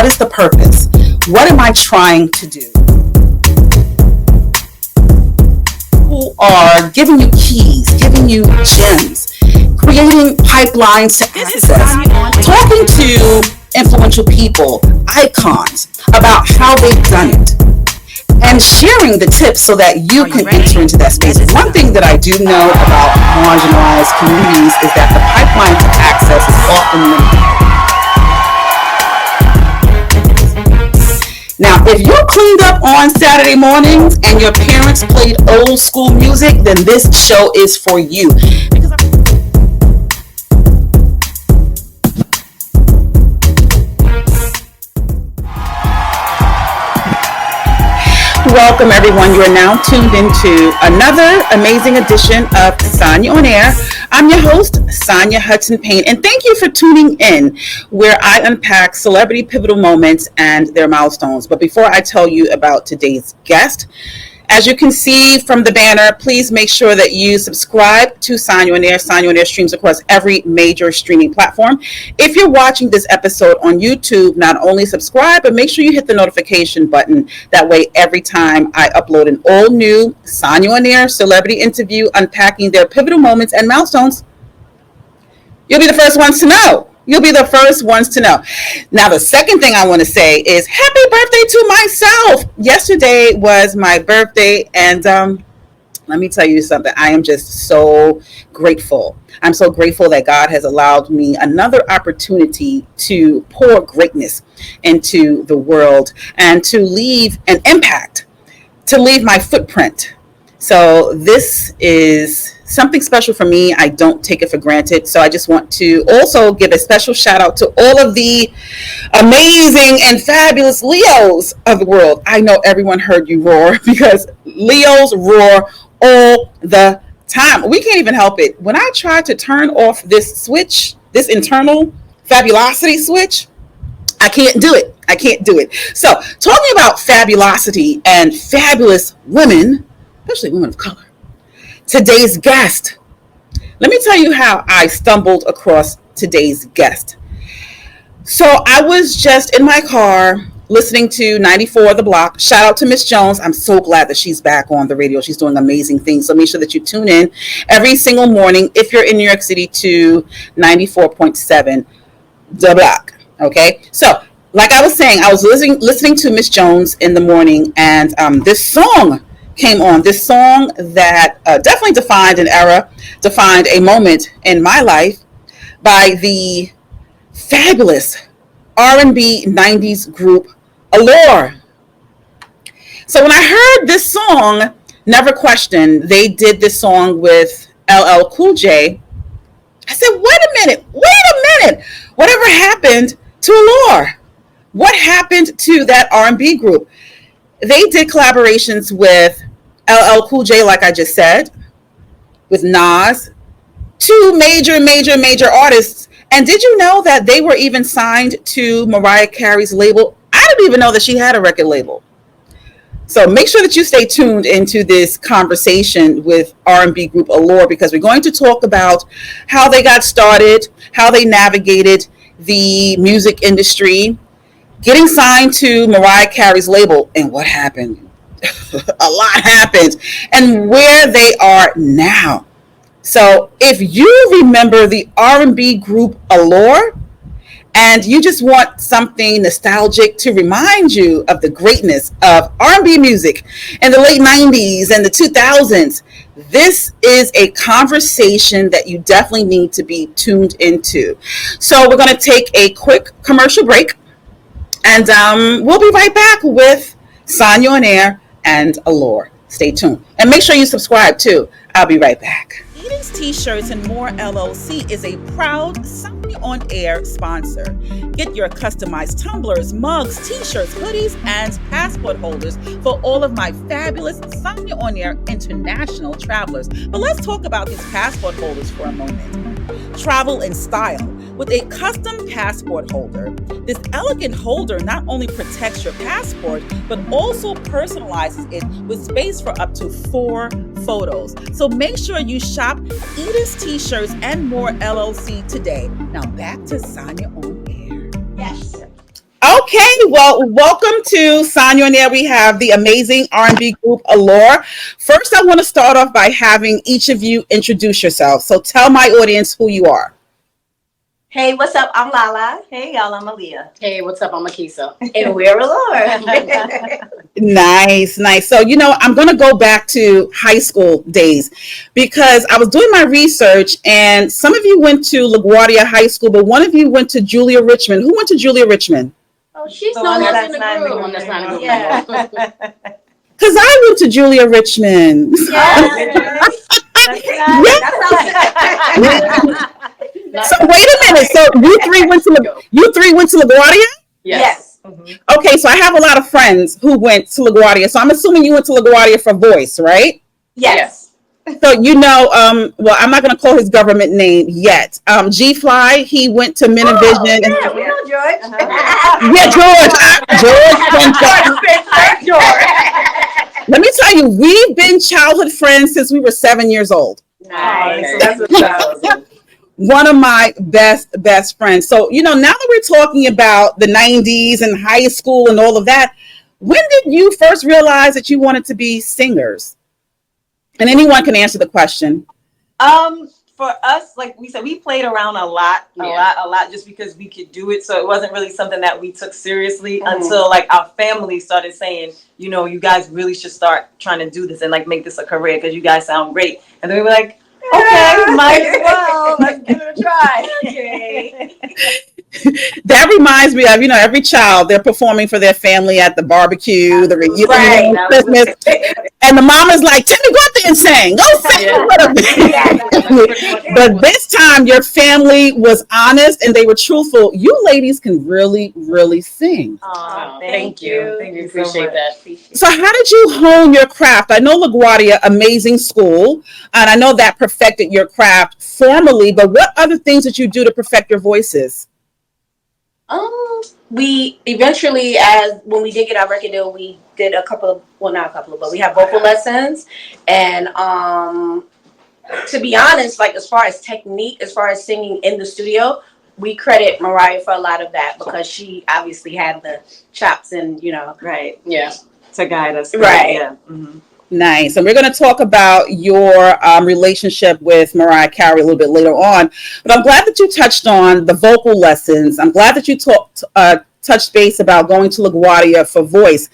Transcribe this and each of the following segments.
What is the purpose? What am I trying to do? Who are giving you keys, giving you gems, creating pipelines to access, talking to influential people, icons, about how they've done it, and sharing the tips so that you can enter into that space. One thing that I do know about marginalized communities is that the pipeline to access is often limited. Now, if you're cleaned up on Saturday mornings and your parents played old school music, then this show is for you. Welcome everyone. You are now tuned into another amazing edition of Sanya on Air. I'm your host, Sanya Hudson Payne, and thank you for tuning in, where I unpack celebrity pivotal moments and their milestones. But before I tell you about today's guest, as you can see from the banner, please make sure that you subscribe to Sanya on Air. Sanya on Air streams across every major streaming platform. If you're watching this episode on YouTube, not only subscribe, but make sure you hit the notification button. That way, every time I upload an all new Sanya on Air celebrity interview unpacking their pivotal moments and milestones, you'll be the first ones to know. You'll be the first ones to know. Now, the second thing I want to say is happy birthday to myself. Yesterday was my birthday, and let me tell you something. I am just so grateful. I'm so grateful that God has allowed me another opportunity to pour greatness into the world and to leave an impact, to leave my footprint. So this is something special for me. I don't take it for granted. So I just want to also give a special shout out to all of the amazing and fabulous Leos of the world. I know everyone heard you roar, because Leos roar all the time. We can't even help it. When I try to turn off this switch, this internal fabulosity switch, I can't do it. I can't do it. So talking about fabulosity and fabulous women, especially women of color, today's guest. Let me tell you how I stumbled across today's guest. So I was just in my car listening to 94 The Block. Shout out to Miss Jones. I'm so glad that she's back on the radio. She's doing amazing things. So make sure that you tune in every single morning if you're in New York City to 94.7 The Block. Okay. So like I was saying, I was listening to Miss Jones in the morning, and this song came on, this song that definitely defined an era, defined a moment in my life, by the fabulous R&B 90s group Allure. So when I heard this song, Never Question, they did this song with LL Cool J, I said, wait a minute, whatever happened to Allure? What happened to that R&B group? They did collaborations with LL Cool J, like I just said, with Nas, two major artists. And did you know that they were even signed to Mariah Carey's label? I didn't even know that she had a record label. So make sure that you stay tuned into this conversation with R&B group Allure, because we're going to talk about how they got started, how they navigated the music industry, getting signed to Mariah Carey's label, and what happened. A lot happened, and where they are now. So if you remember the R&B group Allure, and you just want something nostalgic to remind you of the greatness of R&B music in the late 90s and the 2000s, this is a conversation that you definitely need to be tuned into. So we're going to take a quick commercial break, and we'll be right back with Sanya on Air and Allure. Stay tuned. And make sure you subscribe too. I'll be right back. Eden's T-Shirts and More LLC is a proud Sanya on Air sponsor. Get your customized tumblers, mugs, T-shirts, hoodies, and passport holders for all of my fabulous Sanya on Air international travelers. But let's talk about these passport holders for a moment. Travel in style with a custom passport holder. This elegant holder not only protects your passport, but also personalizes it with space for up to 4 photos. So make sure you shop Eden's T-Shirts and More LLC today. Now back to Sanya on Air. Yes. Okay, well, welcome to Sanya on Air. We have the amazing R&B group Allure. First, I want to start off by having each of you introduce yourselves. So tell my audience who you are. Hey, what's up? I'm Lala. Hey, y'all, I'm Aaliyah. Hey, what's up? I'm Akisa. And we're Allure. Nice, nice. So, I'm going to go back to high school days because I was doing my research and some of you went to LaGuardia High School, but one of you went to Julia Richmond. Who went to Julia Richmond? Oh, she's The no one longer that's in the group. The one that's not in the group. Yeah. Because I went to Julia Richmond. Yeah. So wait a minute. So you three went to LaGuardia? Yes. Mm-hmm. Okay, so I have a lot of friends who went to LaGuardia. So I'm assuming you went to LaGuardia for voice, right? Yes. So well, I'm not going to call his government name yet. G Fly, he went to Minivision. Oh, yeah, we know George. Yeah, George. Let me tell you, we've been childhood friends since we were 7 years old. Nice. So that's what One of my best friends. So, now that we're talking about the 90s and high school and all of that, when did you first realize that you wanted to be singers? And anyone can answer the question. For us, like we said, we played around a lot, just because we could do it. So it wasn't really something that we took seriously until like our family started saying, you guys really should start trying to do this and like make this a career because you guys sound great. And then we were like, okay, might as well. Let's give it a try. Okay. That reminds me of, every child, they're performing for their family at the barbecue, the reunion, Christmas. And the mama's like, Timmy, go out there and sing. Go sing. But this time, your family was honest and they were truthful. You ladies can really, really sing. Oh, thank you. We appreciate that. So how did you hone your craft? I know LaGuardia, amazing school, and I know that perfected your craft formally, but what other things did you do to perfect your voices? We eventually, when we did get our record deal, we did but we have vocal lessons. And to be honest, like as far as technique, as far as singing in the studio, we credit Mariah for a lot of that because she obviously had the chops and, Right. Yeah. To guide us. Right. Yeah. Mm-hmm. Nice. And we're going to talk about your relationship with Mariah Carey a little bit later on. But I'm glad that you touched on the vocal lessons. I'm glad that you touched base about going to LaGuardia for voice.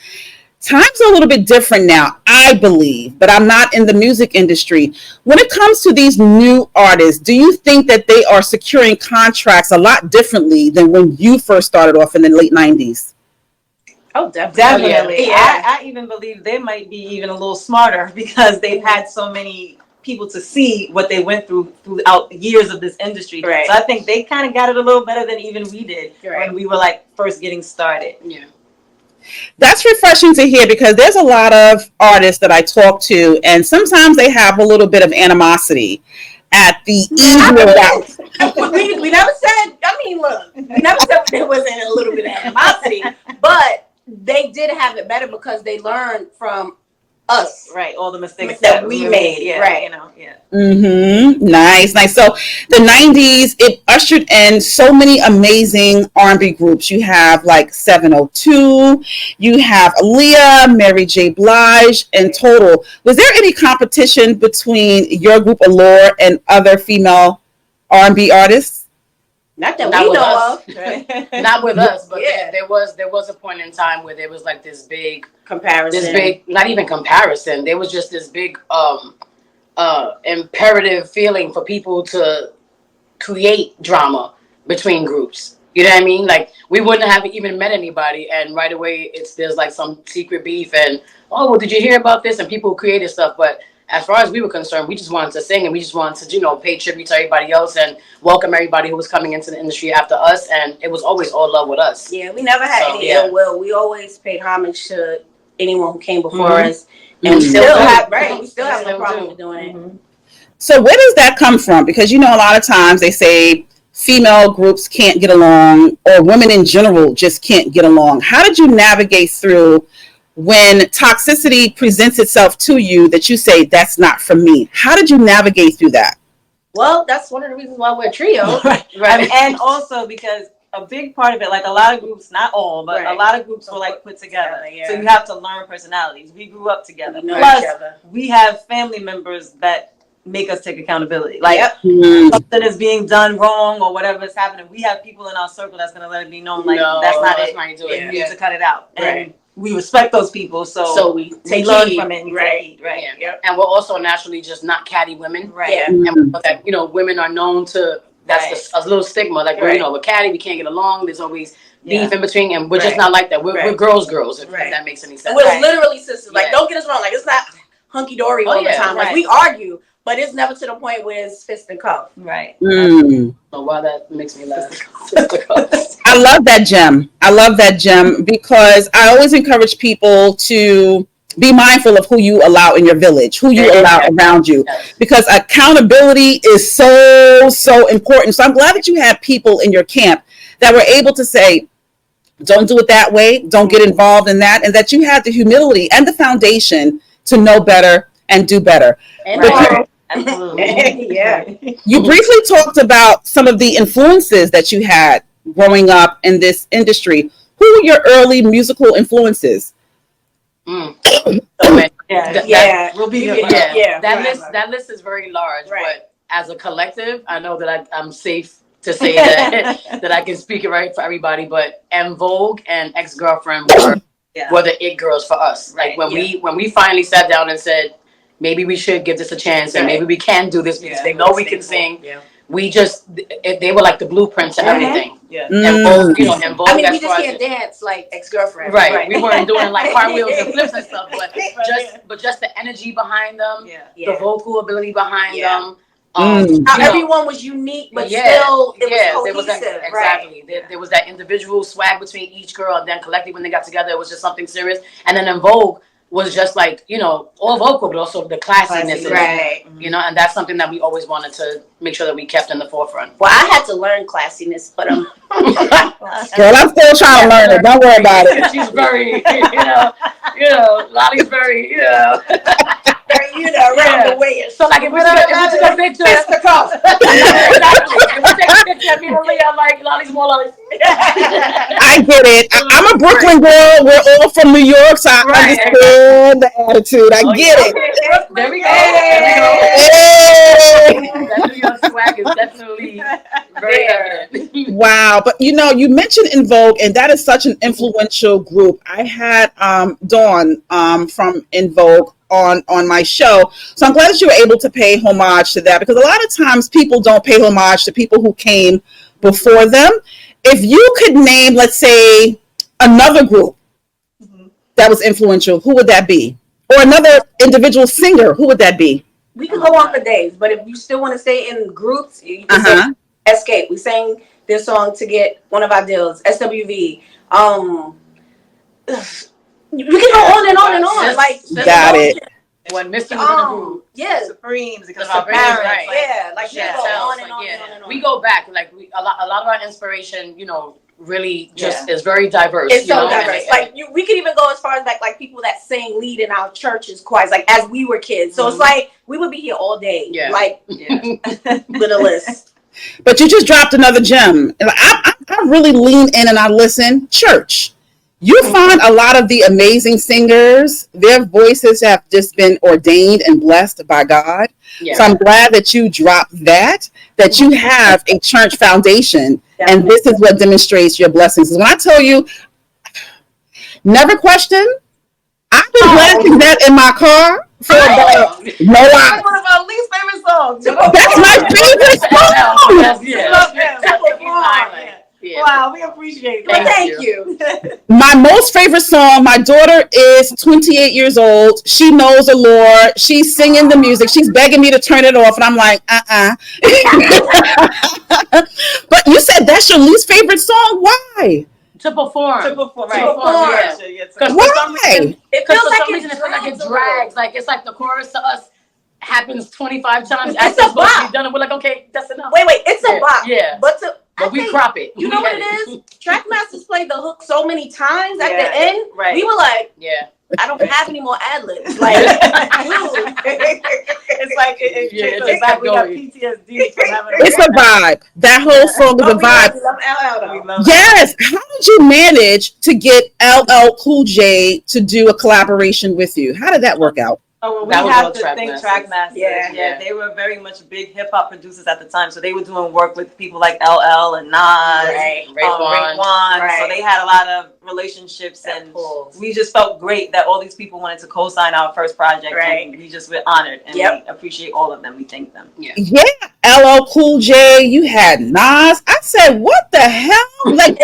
Times are a little bit different now, I believe, but I'm not in the music industry. When it comes to these new artists, do you think that they are securing contracts a lot differently than when you first started off in the late 90s? Oh, definitely. Yeah. I even believe they might be even a little smarter because they've had so many people to see what they went through throughout years of this industry. Right. So I think they kind of got it a little better than even we did when we were like first getting started. Yeah. That's refreshing to hear because there's a lot of artists that I talk to, and sometimes they have a little bit of animosity at the easier route. We never said, look, we never said there wasn't a little bit of animosity, but they did have it better because they learned from us. Right. All the mistakes that we made. Yeah. Right. Yeah. Mm-hmm. Nice. So the 90s, it ushered in so many amazing R&B groups. You have like 702, you have Aaliyah, Mary J. Blige, and Total. Was there any competition between your group Allure and other female R&B artists? Not that we know of. Right? Not with us, but there was a point in time where there was like this big comparison. Not even comparison. There was just this big imperative feeling for people to create drama between groups. You know what I mean? Like we wouldn't have even met anybody, and right away there's like some secret beef, and did you hear about this? And people created stuff, but as far as we were concerned, we just wanted to sing and we just wanted to, pay tribute to everybody else and welcome everybody who was coming into the industry after us. And it was always all love with us. Yeah, we never had any ill will. We always paid homage to anyone who came before us. And we still have no problem with doing it. So where does that come from? Because, a lot of times they say female groups can't get along or women in general just can't get along. How did you navigate through when toxicity presents itself to you that you say, that's not for me? How did you navigate through that? Well, that's one of the reasons why we're a trio. Right. And also because a big part of it, like a lot of groups, not all, but a lot of groups were like put together. So you have to learn personalities. We grew up together. Plus, we have family members that make us take accountability. Like something is being done wrong or whatever is happening, we have people in our circle that's gonna let it be known like that's not it. You need to cut it out. And we respect those people, so we learn from it and take heed. And we're also naturally just not catty women. And that, you know, women are known to that's a little stigma. Like we're, you know, we're catty, we can't get along, there's always beef in between, and we're just not like that. We're girls, if that makes any sense. We're literally sisters. Like, don't get us wrong, like it's not hunky dory all the time. Like we argue, but it's never to the point where it's fist and cuff. So why that makes me laugh. I love that gem. I love that gem because I always encourage people to be mindful of who you allow in your village, who you allow around you, because accountability is so important. So I'm glad that you had people in your camp that were able to say, don't do it that way, don't get involved in that, and that you had the humility and the foundation to know better and do better. Absolutely. You briefly talked about some of the influences that you had growing up in this industry. Who were your early musical influences? That list is very large, but as a collective, I know that I'm safe to say that that I can speak it right for everybody. But En Vogue and Ex-Girlfriend were the it girls for us. Like when we finally sat down and said, maybe we should give this a chance, and maybe we can do this because they know we can sing. We just, they were like the blueprint to everything. En Vogue, you know, En Vogue. I mean, we just can't dance like Ex-Girlfriend. We weren't doing like cartwheels and flips and stuff, but just the energy behind them, the vocal ability behind them. How everyone was unique, but still it was cohesive. Exactly. There was that individual swag between each girl, and then collectively when they got together, it was just something serious. And then En Vogue was just like, you know, all vocal, but also the classiness. You know, and that's something that we always wanted to make sure that we kept in the forefront. Well, I had to learn classiness, but girl, I'm still trying to learn it. Don't worry about it. She's very, you know, Lolly's very, around the way. So like if we took a picture, it's the cost. Exactly. If we take a picture of me and Leah, like Lolly's more like. I get it. I'm a Brooklyn girl. We're all from New York, so I understand the attitude. I get it. There we go. Hey. That New York swag is definitely very evident. Wow. But you know, you mentioned En Vogue, and that is such an influential group. I had Dawn from En Vogue on my show. So I'm glad that you were able to pay homage to that, because a lot of times people don't pay homage to people who came before them. If you could name, let's say, another group that was influential, who would that be? Or another individual singer, who would that be? We could go on for days, but if you still want to stay in groups, you can say Escape. We sang this song to get one of our deals. SWV. We can go on and on and on. Like, got it. When Mr. was in the group. Yes. Supremes. Because like we go on and on and on. We go back. Like a lot of our inspiration, you know, really just is very diverse. It's so diverse. Like we could even go as far as like people that sang lead in our churches choirs, like as we were kids. So it's like we would be here all day. Like with a list. But you just dropped another gem. I really lean in and I listen. Church. You find a lot of the amazing singers, their voices have just been ordained and blessed by God. So I'm glad that you dropped that you have a church foundation. And this is what demonstrates your blessings. When I tell you, never question, I've been blasting that in my car for about no lie. One of our least favorite songs. That's my favorite song. Wow, we appreciate it. Thank you. My most favorite song, my daughter is 28 years old. She knows Allure. She's singing the music. She's begging me to turn it off. And I'm like, But you said that's your least favorite song. Why? To perform. Why? Because for some reason it feels like it drags. Like it's like the chorus to us happens 25 times. It's a bop. Done it. We're like, okay, that's enough. Wait, it's a bop. Yeah. But we crop it. You know what it is? Trackmasters played the hook so many times at the end. We were like, I don't have any more ad-libs. Like, dude. It's like it takes us back. We got PTSD from having It's a vibe. That whole song is a vibe. We love LL though. We love Yes. How did you manage to get LL Cool J to do a collaboration with you? How did that work out? Oh, well, we That was have all to Track thank Masters. Trackmasters. Yeah. They were very much big hip hop producers at the time, so they were doing work with people like LL and Nas, Right. Raekwon. Right. So they had a lot of relationships, and we just felt great that all these people wanted to co-sign our first project. Right. And we just were honored, and we appreciate all of them. We thank them. Yeah, LL Cool J. You had Nas. I said, what the hell? Like,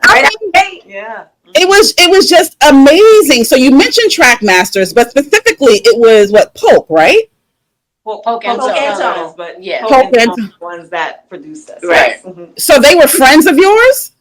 I mean, Yeah. it was just amazing. So you mentioned Trackmasters, but specifically it was what, Polk, right? Well, Poke and Tone. but Yeah. Poke and Poke and Tone were the ones that produced us. Right. Mhm. So they were friends of yours?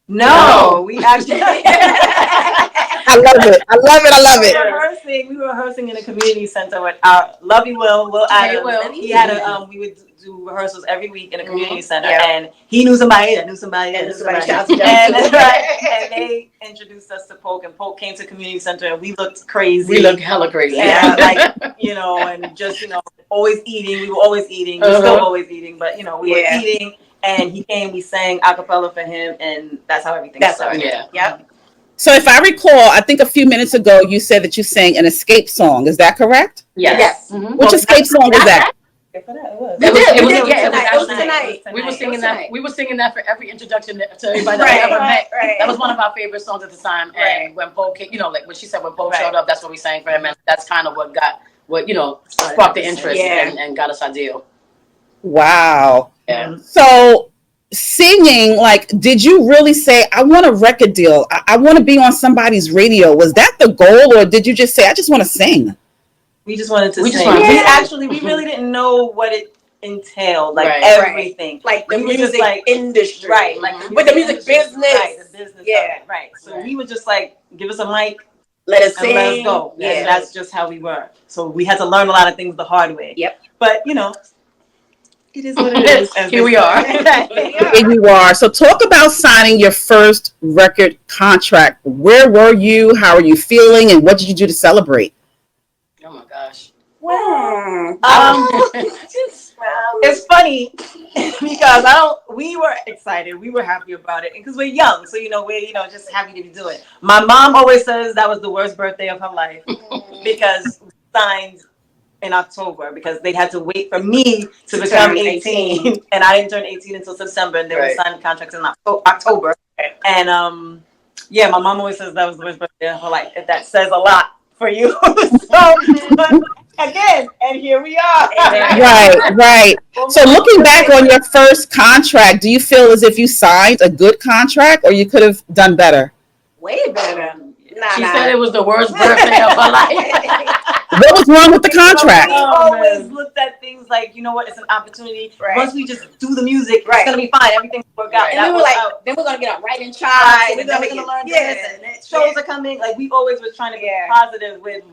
No, we actually. I love it. I love it. I love it. We were rehearsing in a community center with our lovey Will Adams. Will. And he had we would do rehearsals every week in a community center, Yeah. and he knew somebody that knew somebody that knew somebody. Shouts to them, And, too. and they introduced us to Polk, and Polk came to community center, and we looked crazy. We look hella crazy. Yeah, like, and just, always eating. We were always eating. We're still always eating, but, we were eating. And he came, we sang a cappella for him, and that's how everything started. Yeah. Yep. So if I recall, I think a few minutes ago you said that you sang an Escape song. Is that correct? Yes. Which Escape song was that? It was tonight. We were singing that. We were singing that for every introduction to everybody that we ever met. Right. That was one of our favorite songs at the time. And when Bo came, like when she said when Bo showed up, that's what we sang for him, and that's kind of what sparked the interest and got us our deal. Wow. Yeah. So singing, like, did you really say, I want a record deal? I want to be on somebody's radio. Was that the goal, or did you just say, I just want to sing? We just wanted to sing. We really didn't know what it entailed, like everything. Like the we music industry. Right. Like the music business. Right, the business. Yeah. Right. So we were just like, give us a mic. Let us sing. And let us go. Yeah. And that's just how we were. So we had to learn a lot of things the hard way. Yep. But, it is what it is. Here we are. Here you are. So talk about signing your first record contract. Where were you? How are you feeling? And what did you do to celebrate? Oh my gosh. It's funny because we were excited. We were happy about it because we're young. So, we're, just happy to be doing it. My mom always says that was the worst birthday of her life because we signed in October because they had to wait for me to become 18. And I didn't turn 18 until September, and then we signed contracts in October. And, my mom always says that was the worst birthday of her life. If that says a lot for you. So, again, and here we are. Right. So looking back on your first contract, do you feel as if you signed a good contract, or you could have done better? Way better. She said it was the worst birthday of her life. What was wrong with the contract? We always looked at things like, it's an opportunity. Right. Once we just do the music, it's going to be fine. Everything will work out. And we were like, then we're going to get our writing charts. And then we're going to learn this. And shows are coming. Like, we always were trying to be positive with,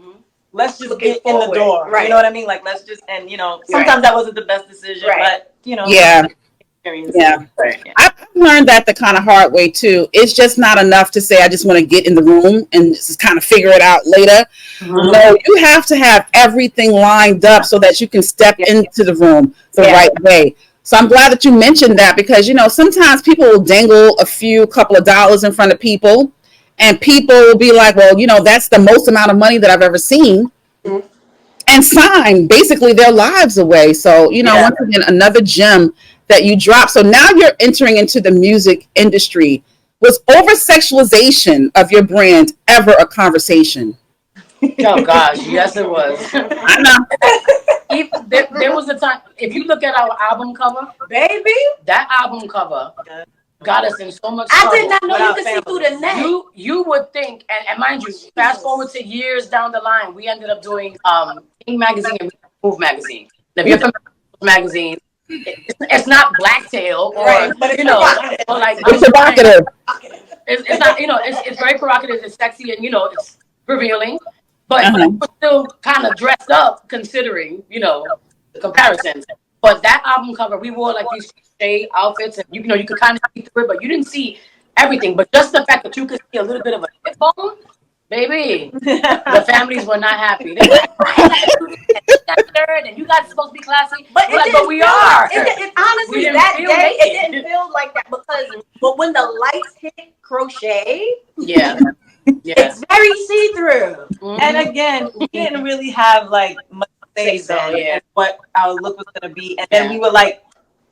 let's just get in the door. Right. You know what I mean? Like, let's just, and, sometimes that wasn't the best decision. But, Yeah. Right. I've learned that the kind of hard way too. It's just not enough to say I just want to get in the room and just kind of figure it out later. No, you have to have everything lined up so that you can step into the room the right way. So I'm glad that you mentioned that because sometimes people will dangle couple of dollars in front of people, and people will be like, well, that's the most amount of money that I've ever seen. And sign basically their lives away. So, once again, another gem that you dropped. So now you're entering into the music industry. Was over-sexualization of your brand ever a conversation? Oh gosh, yes it was. I know. There was a time, if you look at our album cover, Baby, that album cover got us in so much trouble. I did not know you could see through the net. You would think, and mind you, fast forward to years down the line, we ended up doing King magazine and Move magazine. Now, if you're familiar with magazine, it's not Blacktail or but it's or like It's provocative. It's not it's very provocative, it's sexy, and it's revealing, but we're still kind of dressed up considering the comparisons. But that album cover, we wore like these shade outfits, and you could kind of see through it, but you didn't see everything. But just the fact that you could see a little bit of a hip bone, baby, the families were not happy. They were like, naked and you guys are supposed to be classy. But We're like, but we are. It honestly, We didn't that feel day, naked. it didn't feel like that but when the lights hit crochet, Yeah. it's very see-through. Mhm. And again, we didn't really have like much say So, then yeah. and what our look was gonna be, and then we were like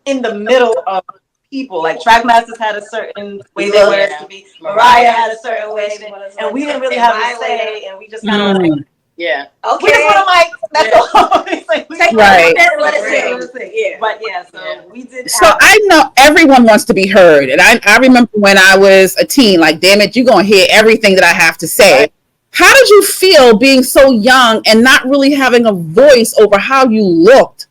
in the middle of people. Like Trackmasters had a certain way they wanted us to be. Mariah had a certain way, and we didn't really have a say, and we just kind of like, Yeah. Okay. we just want a mic. That's all. It's like, Take Right. let it sing. Yeah. But yeah, so we did. So have- I know everyone wants to be heard. And I remember when I was a teen, like, damn it, you're going to hear everything that I have to say. Right. How did you feel being so young and not really having a voice over how you looked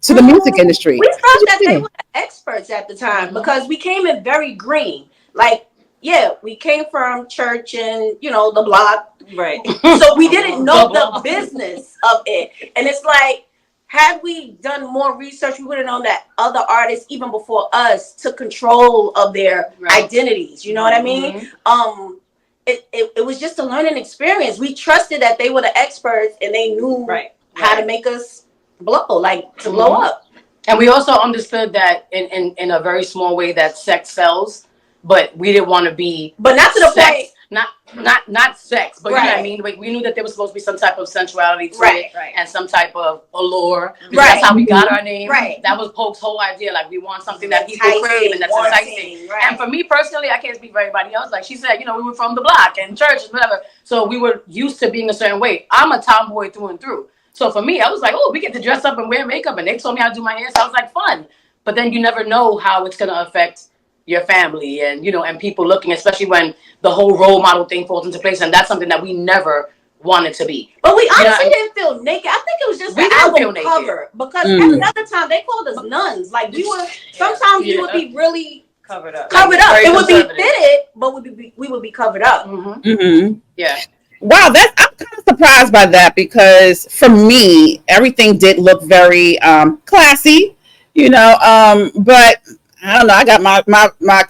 to the music industry? We thought that they were the experts at the time because we came in very green. Like, yeah, we came from church and, the block. Right. So we didn't know the business of it. And it's like, had we done more research, we would have known that other artists, even before us, took control of their identities. You know what I mean? It was just a learning experience. We trusted that they were the experts and they knew how to make us blow up. And we also understood that in a very small way that sex sells, but we didn't want to be, but not to the point, not sex, but you know what I mean. Like, we knew that there was supposed to be some type of sensuality to it, and some type of allure. That's how we got our name. That was Pope's whole idea. Like, we want something that people crave and that's enticing. And for me personally, I can't speak for everybody else. Like she said, we were from the block and churches, whatever. So we were used to being a certain way. I'm a tomboy through and through. So for me, I was like, oh, we get to dress up and wear makeup, and they told me how to do my hair. So I was like, fun. But then you never know how it's gonna affect your family and and people looking, especially when the whole role model thing falls into place, and that's something that we never wanted to be. But we honestly didn't feel naked. I think it was just the album cover because every other time they called us nuns. Like we were sometimes we would be really covered up. It would be fitted, but we would be covered up. Yeah. Wow, I'm kind of surprised by that because for me, everything did look very classy, but I don't know. I got my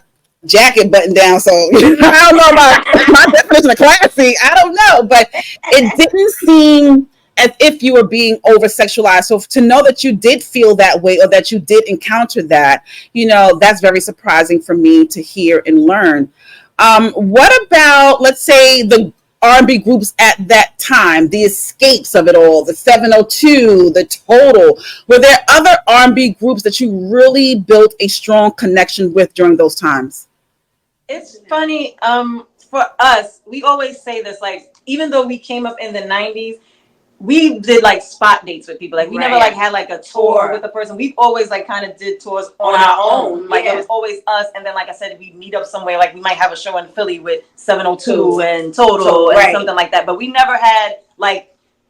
jacket buttoned down, so I don't know about my definition of classy. I don't know, but it didn't seem as if you were being over sexualized. So to know that you did feel that way or that you did encounter that, that's very surprising for me to hear and learn. What about, let's say, the R&B groups at that time, the Escapes of it all, the 702, the Total? Were there other R&B groups that you really built a strong connection with during those times? It's funny, for us, we always say this, like, even though we came up in the 90s, we did like spot dates with people. Like we never like had like a tour with a person. We've always like kind of did tours on our own. Like it was always us. And then like I said, we'd meet up somewhere. Like we might have a show in Philly with 702 and Total and something like that. But we never had like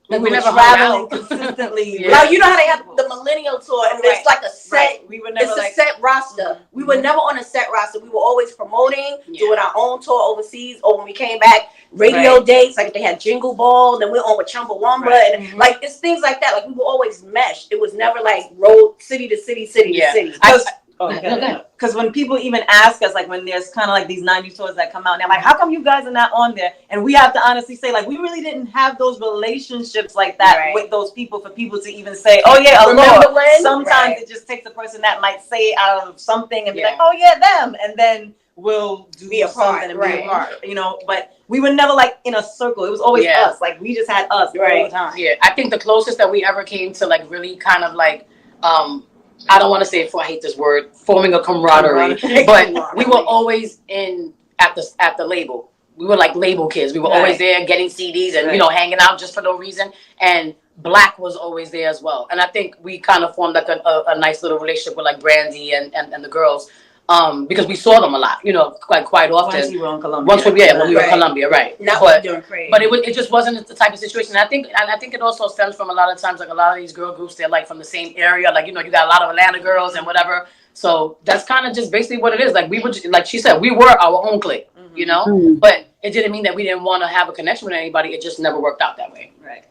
we were never traveling consistently. Like you know how they have the Millennial Tour and it's like a set. We were never it's a set roster. We were never on a set roster. We were always promoting, doing our own tour overseas. Or when we came back, radio dates. Like if they had Jingle Ball, then we're on with Chumbawamba, and like it's things like that. Like we were always meshed. It was never like road city to city to city. Because when people even ask us, like when there's kind of like these 90s tours that come out, and they're like, how come you guys are not on there? And we have to honestly say, like, we really didn't have those relationships like that with those people for people to even say, oh yeah, Allure. Sometimes it just takes a person that might say out of something and be like, oh yeah, them, and then we'll be a part and be a part, but we were never like in a circle. It was always us. Like we just had us all the time. Yeah, I think the closest that we ever came to like really kind of like I don't want to say it, I hate this word, forming a camaraderie, but we were always at the label. We were like label kids. We were always there getting CDs and hanging out just for no reason. And Black was always there as well. And I think we kind of formed like a nice little relationship with like Brandy and the girls. Because we saw them a lot, quite often. Once you were in Columbia. When we were in Columbia, But it just wasn't the type of situation. And I think it also stems from a lot of times, like a lot of these girl groups, they're like from the same area. Like, you got a lot of Atlanta girls and whatever. So that's kind of just basically what it is. Like we were, like she said, we were our own clique, but it didn't mean that we didn't want to have a connection with anybody. It just never worked out that way. Right.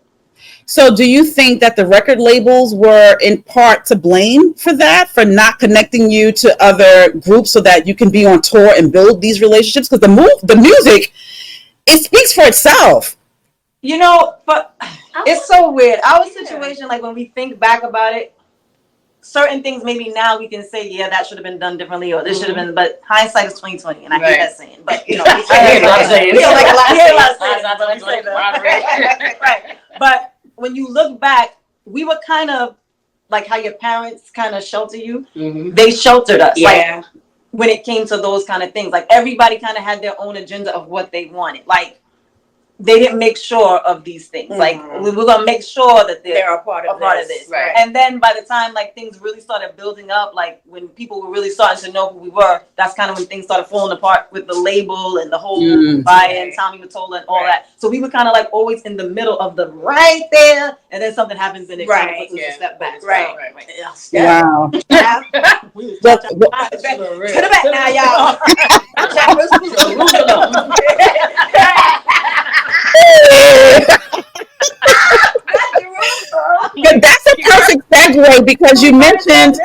So do you think that the record labels were in part to blame for that, for not connecting you to other groups so that you can be on tour and build these relationships? Because the music, it speaks for itself. You know, but it's so weird. Our situation, like when we think back about it, certain things maybe now we can say, yeah, that should have been done differently, or this should have been. But hindsight is 2020, and I hate that saying. But you know, we hear a lot of sayings. Right. But when you look back, we were kind of like how your parents kind of shelter you. Mm-hmm. They sheltered us. Yeah. Like when it came to those kind of things, like everybody kind of had their own agenda of what they wanted. Like they didn't make sure of these things. Like we were gonna make sure that they're a part of this. Right. And then by the time like things really started building up, like when people were really starting to know who we were, that's kind of when things started falling apart with the label and the whole buy-in, Tommy Mottola and all that. So we were kind of like always in the middle of the right there, and then something happens and it kind of puts us a step back. Right. Wow. Yeah. Put it back now, y'all. That's a perfect segue because you mentioned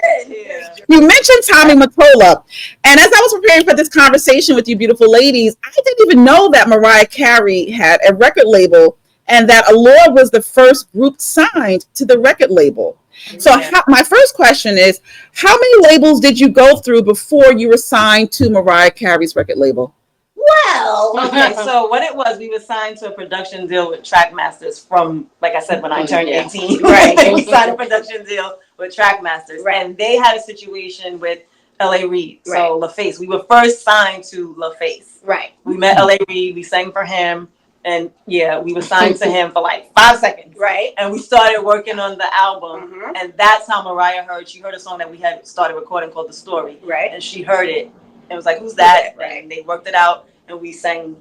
Tommy Mottola, and as I was preparing for this conversation with you, beautiful ladies, I didn't even know that Mariah Carey had a record label and that Allure was the first group signed to the record label. So my first question is, how many labels did you go through before you were signed to Mariah Carey's record label? Well, okay, so what it was, we were signed to a production deal with Trackmasters from, like I said, when I turned 18. Right. We signed a production deal with Trackmasters. Right. And they had a situation with L.A. Reid. Right. So LaFace. We were first signed to LaFace. Right. We met L.A. Reid, we sang for him. And yeah, we were signed to him for like 5 seconds. Right. And we started working on the album. Mm-hmm. And that's how Mariah heard. She heard a song that we had started recording called The Story. Right. And she heard it and was like, who's that? Right. And they worked it out. And we sang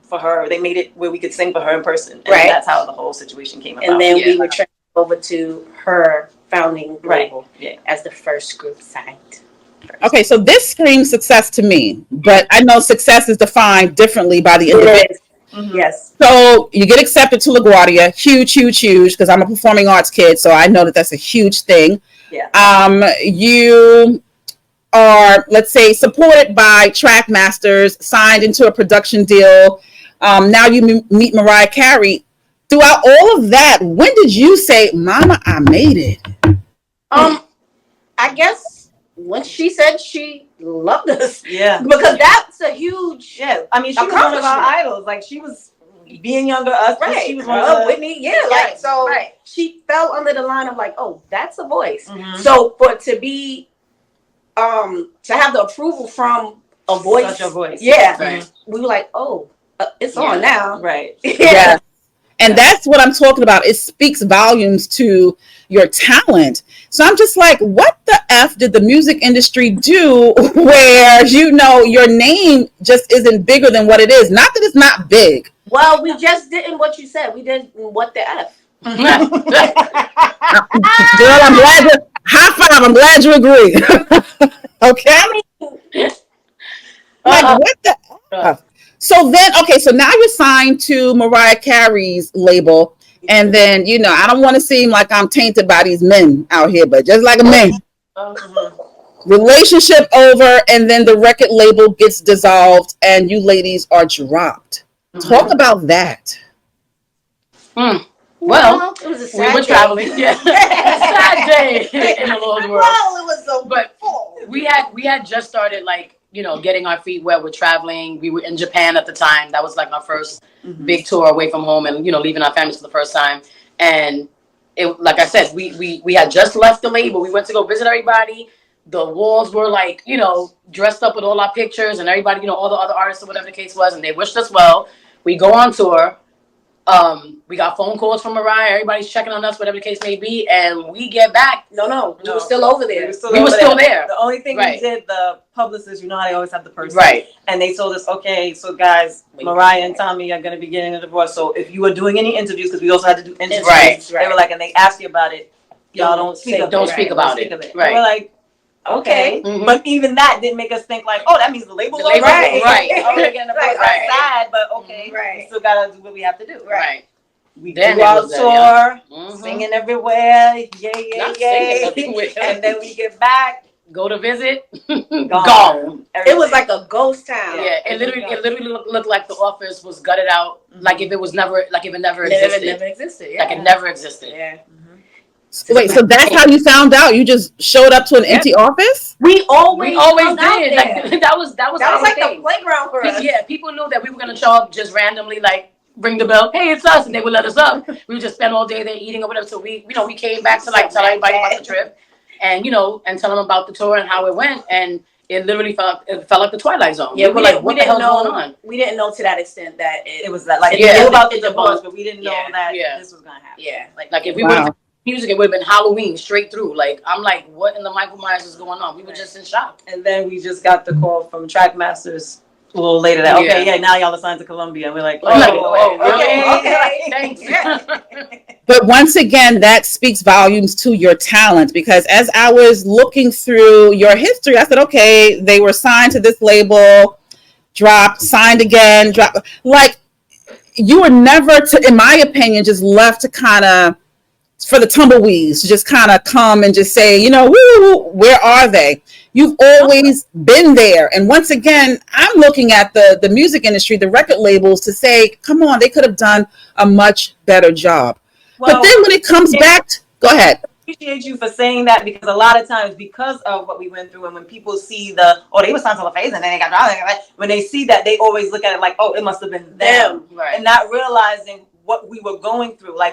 for her. They made it where we could sing for her in person. And that's how the whole situation came about. And then we were transferred over to her founding label as the first group signed. Okay, so this screams success to me, but I know success is defined differently by the individual. Mm-hmm. Yes. So you get accepted to LaGuardia, huge, because I'm a performing arts kid, so I know that that's a huge thing. Yeah. You are, let's say, supported by Trackmasters, signed into a production deal. Now you meet Mariah Carey. Throughout all of that, when did you say, "Mama, I made it"? I guess when she said she loved us. Yeah. Because that's a huge. Yeah. I mean, she was one of our idols. Like she was being younger us. Right. She was one of Whitney. Yeah. Like so. Right. She fell under the line of like, oh, that's a voice. Mm-hmm. So to be. To have the approval from a voice. Such a voice. Yeah. Right. We were like, oh, it's on now. Right. Yeah. And that's what I'm talking about. It speaks volumes to your talent. So I'm just like, what the F did the music industry do where, your name just isn't bigger than what it is? Not that it's not big. Well, we just didn't what you said. We did what the F. Girl, I'm glad you high five. I'm glad you agree. Okay. Like what the F? So then, so now you're signed to Mariah Carey's label, and then I don't want to seem like I'm tainted by these men out here, but just like a man, relationship over, and then the record label gets dissolved, and you ladies are dropped. Talk about that. Well, it was a sad we were traveling. Yeah, sad day in the Lord's world. Well, it was so. But we had just started getting our feet wet with traveling. We were in Japan at the time. That was like our first big tour away from home, and leaving our families for the first time. And it, like I said, we had just left the label. We went to go visit everybody. The walls were dressed up with all our pictures and everybody, all the other artists or whatever the case was, and they wished us well. We go on tour. We got phone calls from Mariah. Everybody's checking on us, whatever the case may be, and we get back. No, we were still over there. We were still there. The only thing we did, the publicists, how they always have the person, right? And they told us, okay, so guys, Mariah and Tommy are going to be getting a divorce. So if you were doing any interviews, because we also had to do interviews, right? They were like, and they asked you about it. Y'all don't speak about it. Right? We're like. Okay, but even that didn't make us think like, oh, that means the label's over. Right. Oh, we're getting the side, but okay, we still gotta do what we have to do. Right. We do our tour, singing everywhere, yay, and then we get back, go to visit, Gone. gone. It was like a ghost town. Yeah, it literally looked like the office was gutted out, like if it never existed. Never existed. Yeah. Like it never existed. Yeah. Wait, so that's how you found out? You just showed up to an empty office? We always did. Like, that was like the playground for us. Yeah, people knew that we were gonna show up just randomly, like ring the bell, hey, it's us, and they would let us up. We would just spend all day there eating or whatever. So we came back to like tell everybody about the trip, and and tell them about the tour and how it went, and it literally felt like the Twilight Zone. Yeah, we were like, what the hell's going on? We didn't know to that extent that it was that, like, we knew about the divorce, but we didn't know that this was gonna happen. Yeah, like if we would have music, it would have been Halloween straight through. Like, I'm like, what in the Michael Myers is going on? We were just in shock. And then we just got the call from Trackmasters a little later that now y'all assigned to Columbia, and we're like, okay, thanks. But once again, that speaks volumes to your talent, because as I was looking through your history, I said, okay, they were signed to this label, dropped, signed again, dropped. Like, you were never, in my opinion, just left to kind of, for the tumbleweeds to just kind of come and just say, woo, where are they? You've always been there. And once again, I'm looking at the music industry, the record labels, to say, come on, they could have done a much better job. Well, but then when it comes back, go ahead. I appreciate you for saying that, because a lot of times, because of what we went through, and when people see they were signed to LaFace and then they got dropped, when they see that, they always look at it like, oh, it must have been them. Right. And not realizing what we were going through. Like,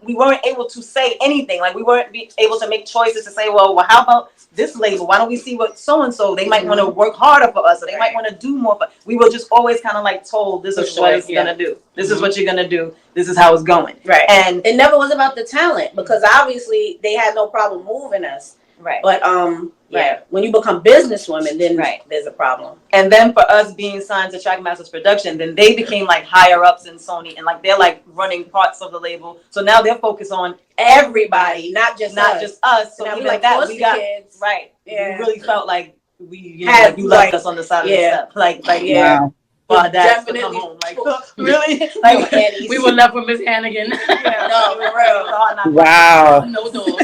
we weren't able to say anything. Like, we weren't able to make choices to say, well, how about this label? Why don't we see what so-and-so, they might want to work harder for us, or they might want to do more. But we were just always kind of like told, this is what it's going to do. This is what you're going to do. This is how it's going. Right. And it never was about the talent, because obviously they had no problem moving us. Right. But when you become businesswomen, then there's a problem. And then for us being signed to Trackmasters Production, then they became like higher ups in Sony, and like they're like running parts of the label. So now they're focused on everybody, not just us. So now even like that, we got kids. Right. Yeah. We really felt like you left us on the side of the step. Like wow. Well, that's to come home. Like, really? Like, we were left with Miss Hannigan. No, for real. Wow. No dog.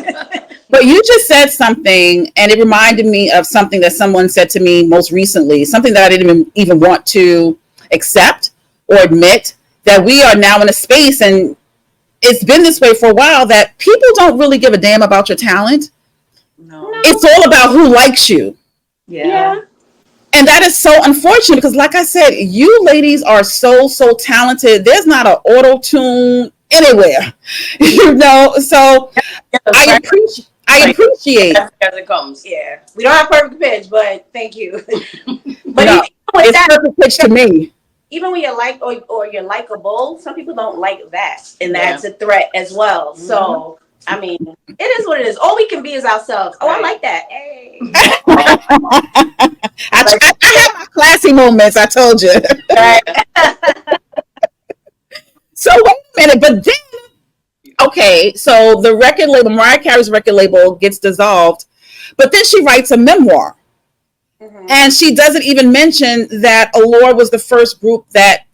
But you just said something, and it reminded me of something that someone said to me most recently, something that I didn't even want to accept or admit, that we are now in a space, and it's been this way for a while, that people don't really give a damn about your talent. No. It's all about who likes you. Yeah. And that is so unfortunate, because like I said, you ladies are so talented. There's not an auto-tune anywhere, so I appreciate as it comes. Yeah. We don't have perfect pitch, but thank you. But no, it's perfect pitch to me. Even when you're like or you're likable, some people don't like that, and that's a threat as well. Mm-hmm. So I mean, it is what it is. All we can be is ourselves. Oh, I like that. Hey. I have my classy moments, I told you. So wait a minute, but then, okay, so the record label, Mariah Carey's record label, gets dissolved, but then she writes a memoir. Mm-hmm. And she doesn't even mention that Allure was the first group that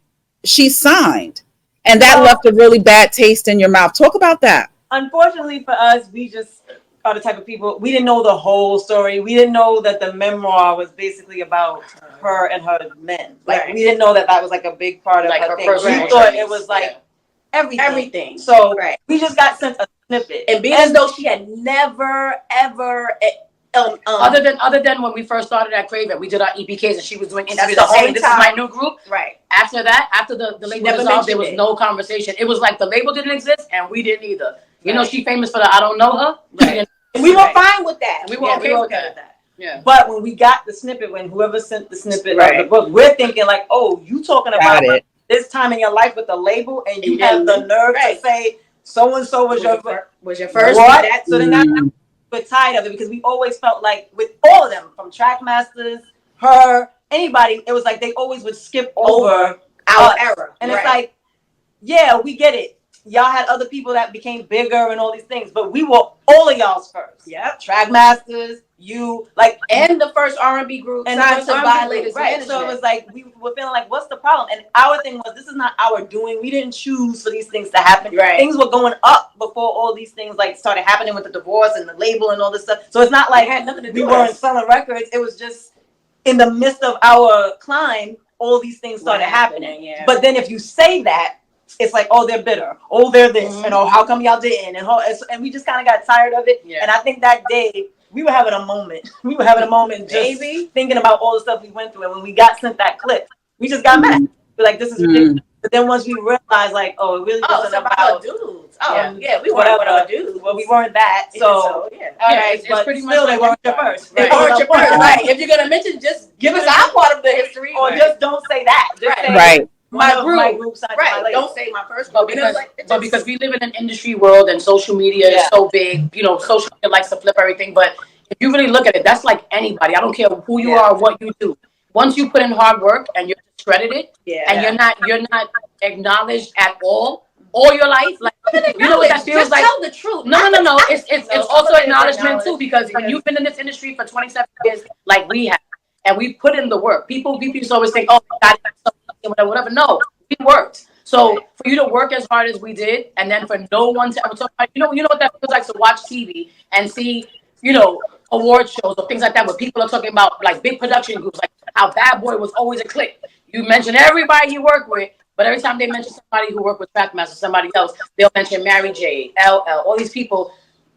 she signed. And that left a really bad taste in your mouth. Talk about that. Unfortunately for us, we just are the type of people, we didn't know the whole story. We didn't know that the memoir was basically about her and her men. Like, we didn't know that was like a big part of her thing. We thought it was like everything. So we just got sent a snippet. And being as though she had never, ever... other than when we first started at Craven, we did our EPKs and she was doing interviews saying, this is my new group. Right. After that, after the label dissolved, there was no conversation. It was like the label didn't exist and we didn't either. You know, she's famous for the I don't know her. Right. And we were fine with that. We were okay with that. Yeah. But when we got the snippet, when whoever sent the snippet of the book, we're thinking like, oh, you talking about this time in your life with the label, and you have the nerve to say so and so was your first. What? So then we're tired of it, because we always felt like with all of them, from Trackmasters, her, anybody, it was like they always would skip over our era. And it's like, yeah, we get it. Y'all had other people that became bigger and all these things, but we were all of y'all's first. Yeah. Trackmasters, you like and the first R&B group and signed to violate his right. management. So it was like we were feeling like, what's the problem? And our thing was, this is not our doing. We didn't choose for these things to happen. Right. Things were going up before all these things like started happening with the divorce and the label and all this stuff. So it's not like it had nothing to do we with weren't us. selling records. It was just in the midst of our climb, all these things started happening. Yeah. But then if you say that, it's like, oh, they're bitter. Oh, they're this. And oh, how come y'all didn't? And we just kind of got tired of it. Yeah. And I think that day we were having a moment. We were having a moment just thinking about all the stuff we went through. And when we got sent that clip, we just got mad. We're like, this is ridiculous. But then once we realized, like, oh, it really wasn't about dudes. we weren't with our dudes. Well, we weren't that. So, yeah. All right, it's but pretty still, much they weren't your first. They weren't your first. Right. If you're gonna mention, just give us our part of the history, or just don't say that. Just say Right. my group signed right. my label. Don't say my first But group. because we live in an industry world and social media is so big, social media likes to flip everything. But if you really look at it, that's like anybody. I don't care who you are, what you do. Once you put in hard work and you're discredited, and you're not acknowledged at all your life, like you know what that feels just like. Tell the truth. No. It's also acknowledgement too, because when you've been in this industry for 27 years, like we have, and we put in the work. People used to always think, oh, whatever. No, we worked. So for you to work as hard as we did, and then for no one to ever talk about, you know what that feels like to watch TV and see, award shows or things like that, where people are talking about like big production groups, like how Bad Boy was always a clique. You mention everybody you work with, but every time they mention somebody who worked with Trackmaster, somebody else, they'll mention Mary J, LL, all these people.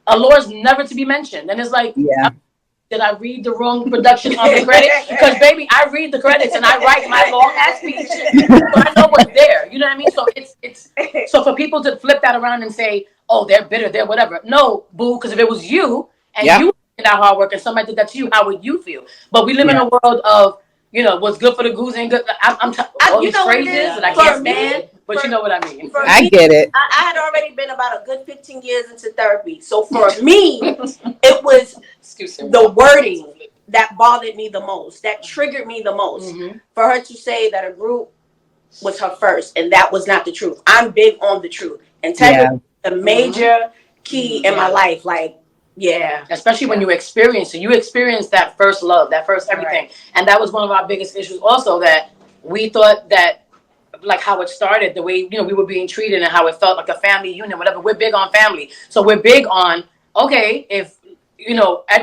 Allure's never to be mentioned, and it's like, did I read the wrong production on the credit? Because baby, I read the credits and I write my long ass speech, so I know what's there. You know what I mean? So it's so for people to flip that around and say, oh, they're bitter, they're whatever. No, boo, because if it was you and you did that hard work and somebody did that to you, how would you feel? But we live in a world of what's good for the goose ain't good. I'm all these phrases that I can't stand, but you know what I mean. I get it. I had already been about a good 15 years into therapy, so for me, it was the wording that bothered me the most, that triggered me the most. For her to say that a group was her first, and that was not the truth. I'm big on the truth. Integrity is a major key in my life. Like, especially when you experience it. You experience that first love, that first everything. Right. And that was one of our biggest issues also, that we thought that, like how it started, the way, we were being treated and how it felt like a family unit, whatever. We're big on family. So we're big on, okay, if,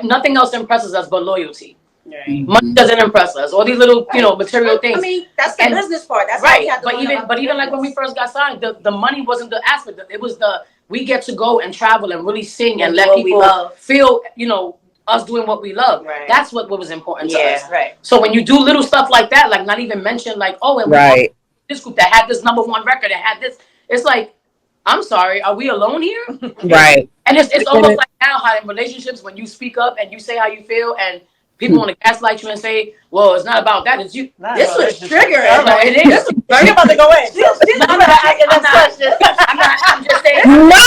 nothing else impresses us but loyalty. Right. Money doesn't impress us. All these little, material things. I mean, that's the business part. That's right. How we have to but even like when we first got signed, the money wasn't the aspect. It was we get to go and travel and really sing and let people feel, us doing what we love. Right. That's what was important to us. Right. So when you do little stuff like that, like not even mention like, oh, and we this group that had this #1 record and had this, it's like, I'm sorry, are we alone here? Right. And it's almost like now how in relationships, when you speak up and you say how you feel and people want to gaslight you and say, well, it's not about that, it's you. This was triggering. It is. You're about to go in. I'm just saying. No,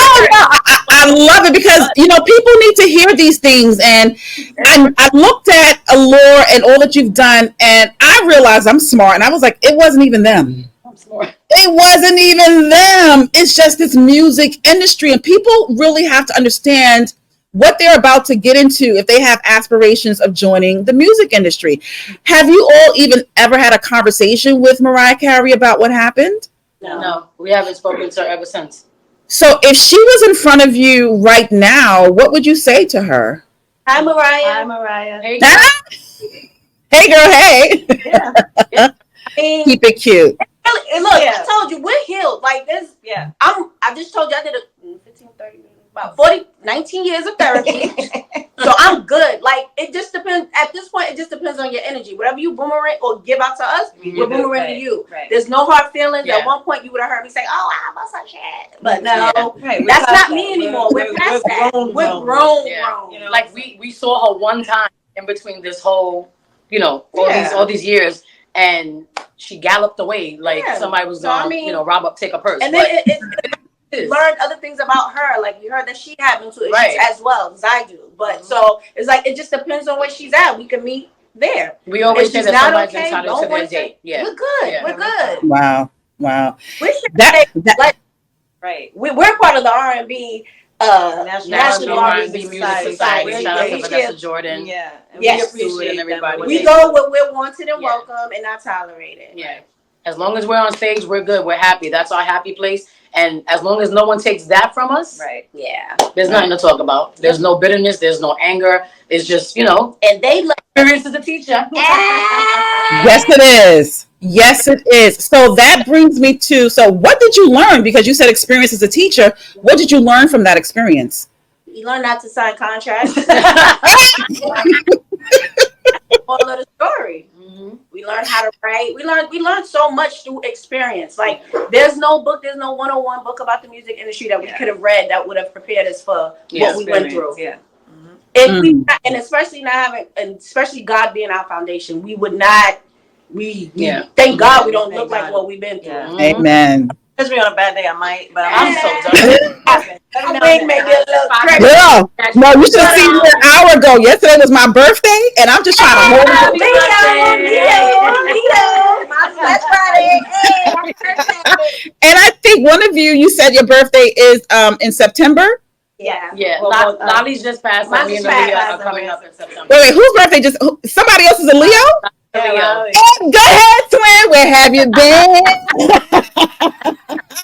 I love it because people need to hear these things, and I looked at Allure and all that you've done, and I realized I'm smart, and I was like, it wasn't even them. I'm smart. It wasn't even them. It's just this music industry, and people really have to understand what they're about to get into if they have aspirations of joining the music industry. Have you all even ever had a conversation with Mariah Carey about what happened? No, we haven't spoken to her ever since. So if she was in front of you right now, what would you say to her? Hi, Mariah. Hi, Mariah. Hey, hey girl, hey. I mean, Keep it cute. Look, I told you, we're healed. Like this. Yeah. I just told you I did a 15, 30 minutes. About 19 years of therapy. So I'm good. Like, it just depends. At this point, it just depends on your energy. Whatever you boomerang or give out to us, we're boomerang to you. Right. There's no hard feelings. At one point, you would have heard me say, oh, I'm about some shit. But no, that's not me anymore. We're past that. We're grown. Like, we saw her one time in between this whole, all these years, and she galloped away like somebody was going to rob up, take a purse. And then it learned other things about her. Like, you heard that she had mental issues as well as I do. But so it's like, it just depends on where she's at. We can meet there. We always say that somebody's entitled to their date. Yeah. We're good. Yeah. We're good. Wow. We should say, right. We're part of the R&B National R&B Music Society. Shout out to Vanessa Jordan. Yeah. And Yes. we appreciate and everybody. We go where we're wanted and welcome and not tolerated. Yeah. As long as we're on stage, we're good. We're happy. That's our happy place. And as long as no one takes that from us, Yeah. there's nothing to talk about. There's no bitterness. There's no anger. It's just, And they love experience as a teacher. Yes, it is. Yes, it is. So that brings me to, so what did you learn? Because you said experience as a teacher. What did you learn from that experience? You learn not to sign contracts. All of the story. Mm-hmm. We learned how to write. We learned so much through experience. Like there's no book, there's no 101 book about the music industry that we could have read that would have prepared us for what we went through. Yeah. If we and especially not having, and especially God being our foundation, we would not. We thank God we don't look like what we've been through. Yeah. Amen. Especially on a bad day, I might, but I'm so done. I may make it a little crazy. Girl, no, you should have seen me an hour ago. Yesterday was my birthday, and I'm just trying to hold it. Leo, my Black Friday. Hey, happy birthday. And I think one of you said your birthday is in September. Yeah. Yeah. Well, Lolly's just passed. Mine's Me and just Leah passed, are coming up in September. Wait, whose birthday? Just somebody else is a Leo? Leo. Oh, go ahead, twin. Where have you been?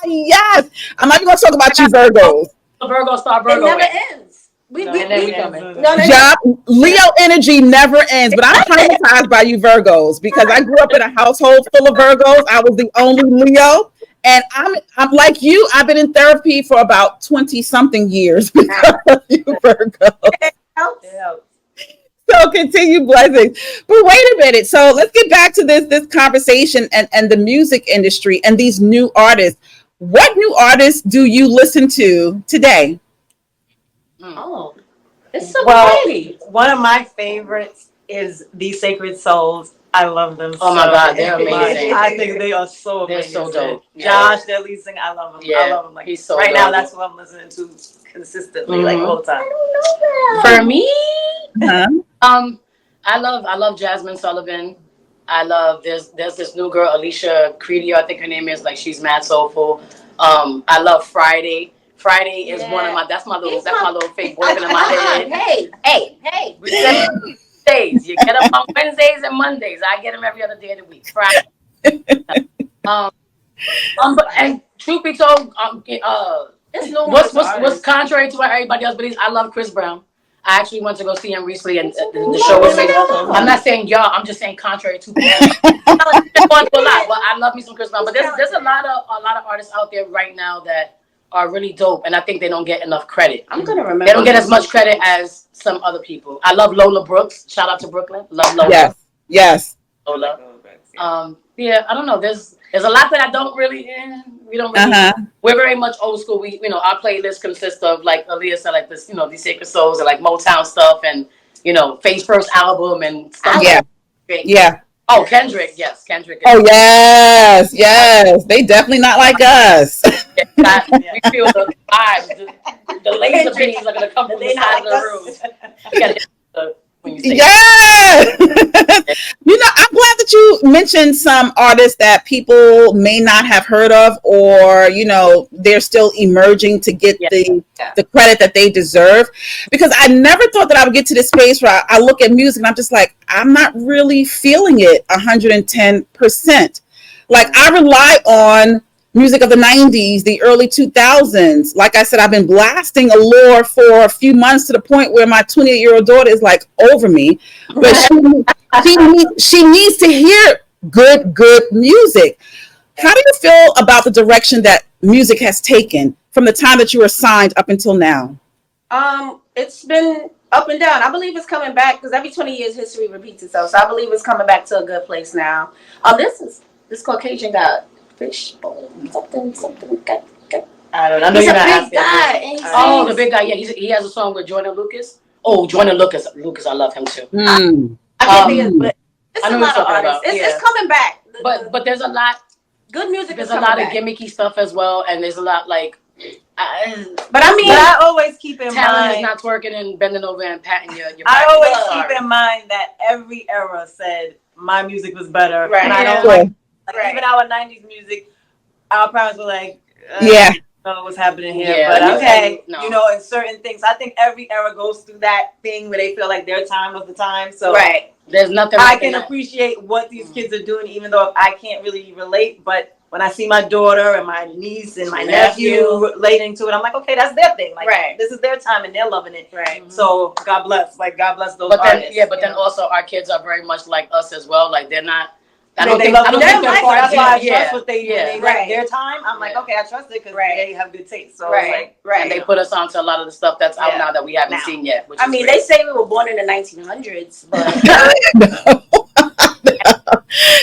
Yes. I'm not even going to talk about you Virgos. Virgo star It Virgo. never ends. And then we coming. Yeah, Leo energy never ends, but I'm traumatized by you Virgos because I grew up in a household full of Virgos. I was the only Leo, and I'm like you. I've been in therapy for about 20 something years because of you Virgos. So continue blessings. But wait a minute. So let's get back to this conversation and the music industry and these new artists. What new artists do you listen to today? Oh, it's so variety. One of my favorites is The Sacred Souls. I love them. Oh my God, they're amazing. I think they are so They're amazing. so dope. Josh, their lead singer, I love him. Yeah, I love him. Like he's so right dope. now, that's what I'm listening to consistently, like all the time. For me, Huh? I love Jasmine Sullivan. I love there's this new girl Alicia Credio, I think her name is, like she's mad soulful. I love Friday. Friday is one of my that's my little fake working in my head. Hey. Days. You get them on Wednesdays and Mondays. I get them every other day of the week. Friday. And truth be told, It's no what's contrary to what everybody else believes, I love Chris Brown. I actually went to go see him recently, and the show was amazing. I'm not saying y'all. I'm just saying contrary to. I'm going through a lot, but I love me some Chris Brown. But there's a lot of artists out there right now that are really dope, and I think they don't get enough credit. I'm gonna remember. They don't get as much credit as some other people. I love Lola Brooks. Shout out to Brooklyn. Love Lola. Yes. Lola. Yeah, I don't know. There's a lot that I don't really. We don't really. We're very much old school. We, our playlist consists of, like Aaliyah said, like this, these Sacred Souls and like Motown stuff, and Faye's first album and stuff. Yeah. Oh, Kendrick. Yes, Kendrick. Oh, yes. They definitely not like us. We feel the vibes. The laser beams are gonna come from the side of the room. You gotta hit when you say I'm glad that you mentioned some artists that people may not have heard of, or they're still emerging to get the credit that they deserve, because I never thought that I would get to this space where I look at music and I'm just like, I'm not really feeling it 110%. Like, I rely on music of the 90s, the early 2000s. Like I said, I've been blasting Allure for a few months to the point where my 28-year-old daughter is like over me. But she needs to hear good music. How do you feel about the direction that music has taken from the time that you were signed up until now? It's been up and down. I believe it's coming back because every 20 years history repeats itself. So I believe it's coming back to a good place now. This Caucasian guy. Fishbone, something. I don't know. He's a big guy. The big guy. Yeah, he has a song with Jordan Lucas. Oh, Jordan Lucas. I love him too. I can't think of it, but it's I know a lot of what you're talking artists. about. It's coming back. But there's a lot. Good music. There's a lot of gimmicky stuff as well, and there's a lot like. But I always keep in talent mind is not twerking and bending over and patting your I always keep in mind that every era said my music was better, and I don't like even our 90s music. Our parents were like, know what's happening here, Yeah, but okay, no. you know, in certain things, I think every era goes through that thing where they feel like their time was the time. So Right. There's nothing. I can appreciate what these kids are doing, even though I can't really relate. But when I see my daughter and my niece and my nephew relating to it, I'm like, okay, that's their thing. Like, this is their time and they're loving it. Right. So God bless. Like, God bless those But then, artists. but then also our kids are very much like us as well. Like they're not. I They don't think love they're life, far that's why I yeah, trust what they do. They like their time. I'm like, okay, I trust it because they have good taste. So it's like, and they put us onto a lot of the stuff that's out now that we haven't seen yet. Which I mean, they say we were born in the 1900s, but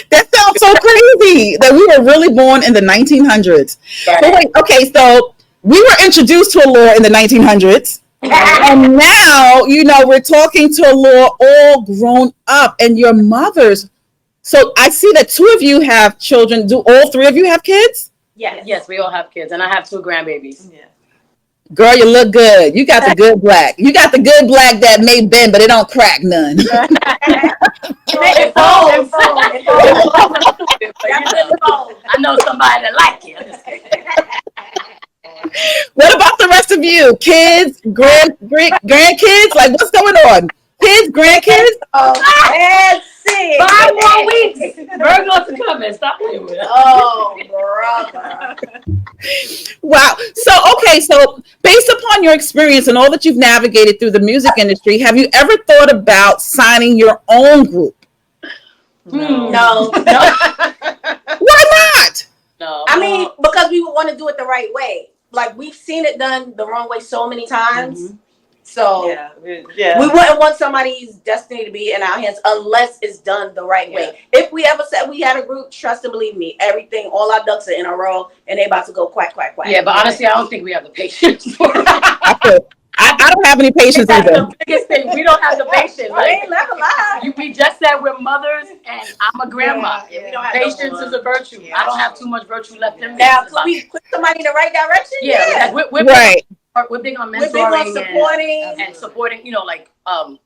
that sounds so crazy that we were really born in the 1900s. Right. But wait, okay, so we were introduced to Allure in the 1900s. And now, you know, we're talking to Allure all grown up and your mothers. So I see that two of you have children. Do all three of you have kids? Yes, we all have kids, and I have 2 grandbabies. yeah. Girl, you look good. You got the good black. You got the good black that may bend, but it don't crack none. I know somebody that like you. What about the rest of you? Kids, grandkids? Like, what's going on? Kids, grandkids? That's it. 5 more weeks. Virgo's coming. Stop playing with us. Oh, brother. Wow. So based upon your experience and all that you've navigated through the music industry, have you ever thought about signing your own group? No. Why not? No. I mean, because we would want to do it the right way. Like, we've seen it done the wrong way so many times. So we wouldn't want somebody's destiny to be in our hands unless it's done the right way. If we ever said we had a group, trust and believe me, everything, all our ducks are in a row and they about to go quack, quack, quack. Yeah, but honestly, I don't think we have the patience for it. I don't have any patience That's either. the biggest thing. We don't have the patience. We ain't never lied. We just said we're mothers, and I'm a grandma. We don't have Patience is a virtue. I don't have too much virtue left in me. Now, could we put somebody in the right direction? Yeah. Like we're Right. We're big on mentoring, We're big on supporting. and supporting, you know, like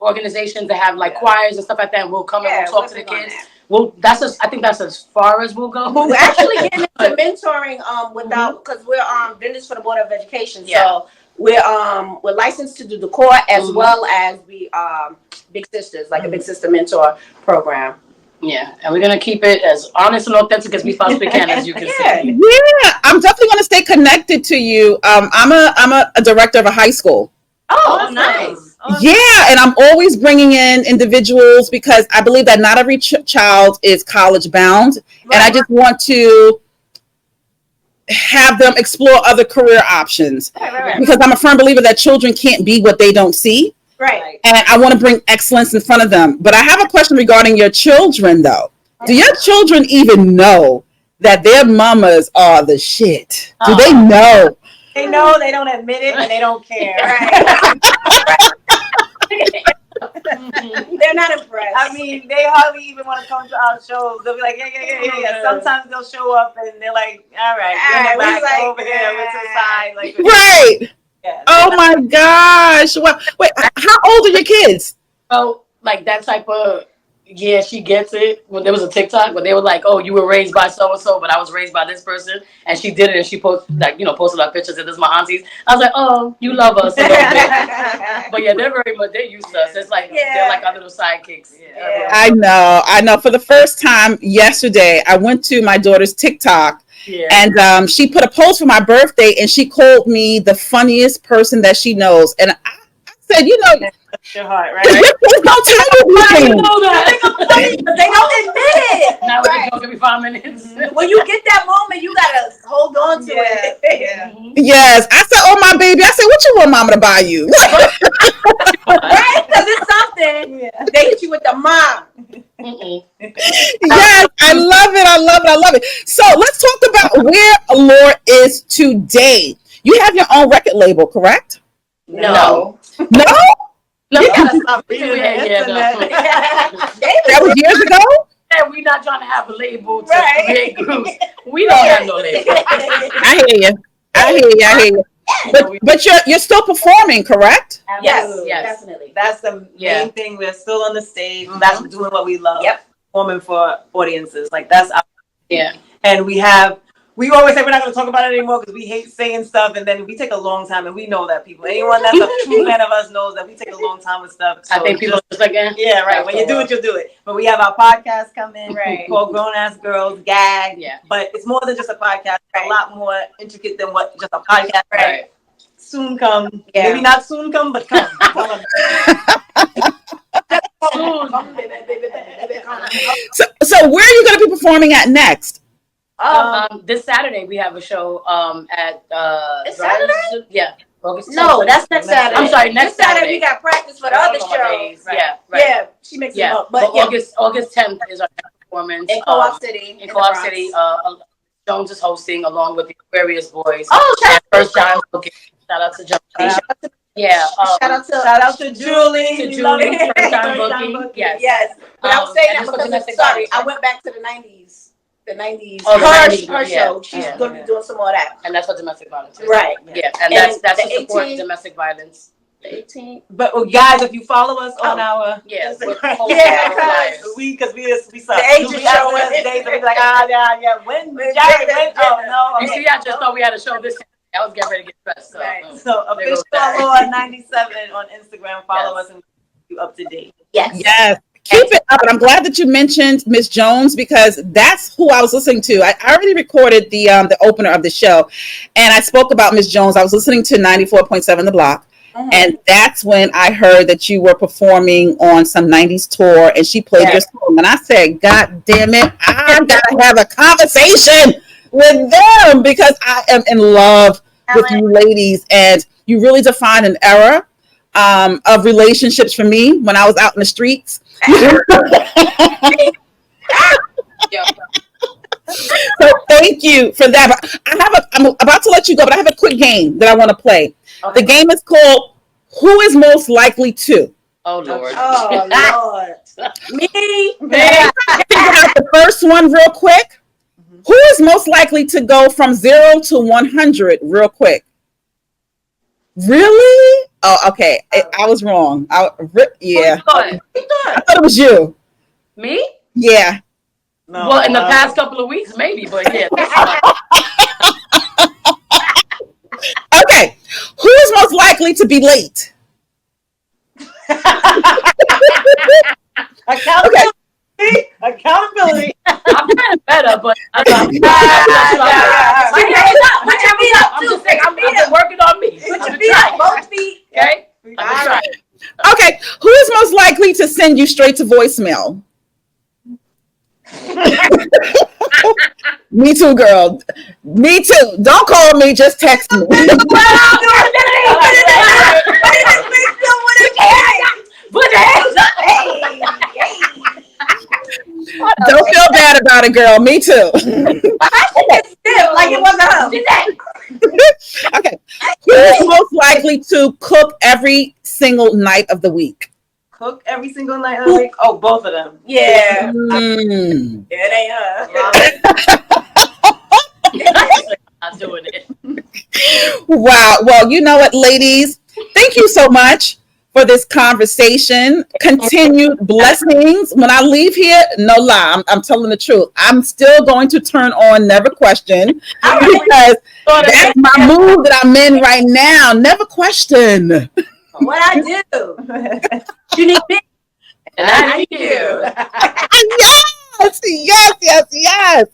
organizations that have like choirs and stuff like that. And we'll come and we'll talk to the kids. Well, I think that's as far as we'll go. We're actually getting into mentoring without because we're vendors for the Board of Education. So we're licensed to do the core as well as we big sisters, like a big sister mentor program. Yeah, and we're gonna keep it as honest and authentic as we possibly can, as you can see. Yeah, I'm definitely going to stay connected to you. I'm a director of a high school. Oh, nice. Yeah, and I'm always bringing in individuals because I believe that not every child is college bound, and I just want to have them explore other career options because I'm a firm believer that children can't be what they don't see. Right. And I want to bring excellence in front of them. But I have a question regarding your children, though. Do your children even know that their mamas are the shit? Do they know? They know, they don't admit it, and they don't care. They're not impressed. I mean, they hardly even want to come to our shows. They'll be like, yeah. Sometimes they'll show up and they're like, all right, we're back over here, we're to the side. Like, Right. Oh my gosh. Well, wait, how old are your kids? Oh, like that type of, she gets it. When there was a TikTok where they were like, oh, you were raised by so-and-so, but I was raised by this person. And she did it and she posted our pictures and this is my aunties. I was like, oh, you love us a little bit. But yeah, they're very much, they're used to us. It's like, they're like our little sidekicks. Yeah. I know. For the first time yesterday, I went to my daughter's TikTok. Yeah. And she put a post for my birthday and she called me the funniest person that she knows. And I said, you know, your heart, right? Your kids don't tell you anything. You know that. They don't admit it. Now we're just every 5 minutes. When you get that moment, you gotta hold on to it. Yes. I said, oh my baby. I said, what you want mama to buy you? Right? Because it's something. They hit you with the mom. Yes, I love it. So let's talk about where Allure is today. You have your own record label, correct? No. No? You gotta stop reading That was years ago? Yeah, we're not trying to have a label to create groups. We don't have no label. I hear you. But you're still performing, correct? Yes, definitely. That's the main thing. We're still on the stage. That's doing what we love. Performing for audiences. Like that's our Yeah. And we have we always say we're not going to talk about it anymore because we hate saying stuff, and then we take a long time, and we know that people, anyone that's a true fan of us knows that we take a long time with stuff. So I think people just like, yeah, right. When you do it, you'll do it. But we have our podcast coming, Right. called Grown Ass Girls Gag. Yeah. But it's more than just a podcast. It's Right. a lot more intricate than what just a podcast. Right. Soon come. Yeah. Maybe not soon come, but come. So where are you going to be performing at next? This Saturday we have a show at It's Saturday? Yeah. August 10th. No, that's next Saturday. I'm sorry, next This Saturday Saturday. we got practice for the I other don't know my days. show. Yeah, right. Yeah, she makes them Yeah, up. But yeah, August 10th is our performance in Co-op City. In the Co-op Bronx. City, Jones is hosting along with the Aquarius Boys. Oh, First time booking. Shout out to John. Yeah. Shout out to Julie. To We love Julie, it. first time booking. Yes. Yes. But I was saying and that it's for because domestic sorry, violence, right? I went back to the 90s. The 90s. Oh, the her 90s, her yeah. show. She's Yeah. going to be doing some more of that. And that's what domestic violence is. Right. Yeah, and And that's the to support 18th domestic violence. The 18th. But guys, if you follow us on our Yeah, Instagram. we're Yeah, flyers. we suck. The age We is ask showing. us days and we be like, yeah. When? When- Jack, when? Oh no. You Okay. see, I just thought we had a show this Saturday. I was getting ready to get dressed. So, Right. So There goes official that. Allure 97 on Instagram. Follow Yes. us and keep you up to date. Yes. Yes. Keep it up. And I'm glad that you mentioned Miss Jones because that's who I was listening to. I already recorded the opener of the show and I spoke about Miss Jones. I was listening to 94.7 The Block. Mhm. And that's when I heard that you were performing on some 90s tour and she played your song. And I said, God damn it, I gotta have a conversation with them because I am in love with you ladies. And you really defined an era of relationships for me when I was out in the streets. yeah. So thank you for that. But I'm about to let you go, but I have a quick game that I want to play. Okay. The game is called Who is Most Likely to? Oh Lord. Oh Lord. Me. Figure out the first one real quick. Who is most likely to go from 0 to 100 real quick? Really? Oh, okay. I was wrong. Yeah. I thought it was you. Me? Yeah. No, Well, in the past couple of weeks, maybe, but yeah. Okay. Who is most likely to be late? Accountability. Accountability. I'm kind of better, but I'm Put your feet up. Put your feet up I'm too. just saying, Put I'm your feet up. working on me. Put I'm your feet up. Both feet. Okay? I'm All trying. Okay. Who is most likely to send you straight to voicemail? Me too, girl. Me too. Don't call me. Just text me. Put your hands up. Don't feel bad about it, girl. Me too. Like it wasn't her. Okay. Who is most likely to cook every single night of the week? Cook every single night of the week. Oh, both of them. Yeah. Mm. It ain't her. I'm doing it. Wow. Well, you know what, ladies? Thank you so much for this conversation. Continued blessings. When I leave here, no lie, I'm telling the truth. I'm still going to turn on Never Question because that's my mood that I'm in right now. Never question. What I do? You need me. And I I need do. you. Yes.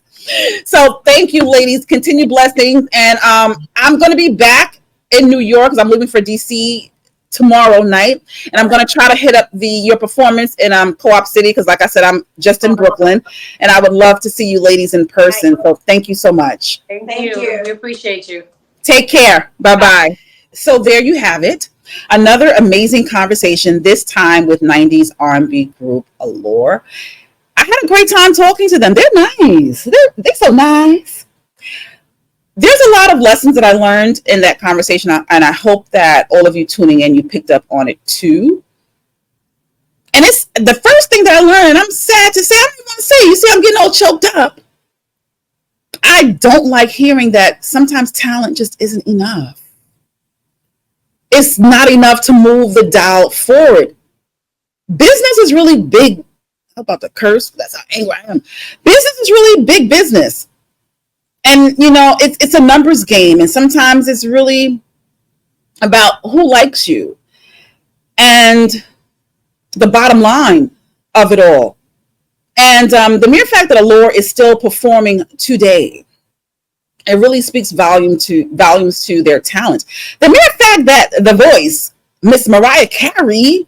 So thank you, ladies. Continue blessings. And I'm going to be back in New York because I'm leaving for DC tomorrow night. And I'm going to try to hit up your performance in Co-op City because, like I said, I'm just in Brooklyn. And I would love to see you ladies in person. So thank you so much. Thank Thank you. you. We appreciate you. Take care. Bye-bye. So there you have it. Another amazing conversation, this time with 90s R&B group Allure. I had a great time talking to them. They're nice. They're so nice. There's a lot of lessons that I learned in that conversation, and I hope that all of you tuning in, you picked up on it too. And it's the first thing that I learned, and I'm sad to say, I don't even want to say, you see, I'm getting all choked up. I don't like hearing that sometimes talent just isn't enough. It's not enough to move the dial forward. Business is really big. How about the curse? That's how angry I am. Business is really big business. And it's a numbers game, and sometimes it's really about who likes you. And the bottom line of it all. And the mere fact that Allure is still performing today, it really speaks volumes to their talent. The mere fact that The Voice, Miss Mariah Carey,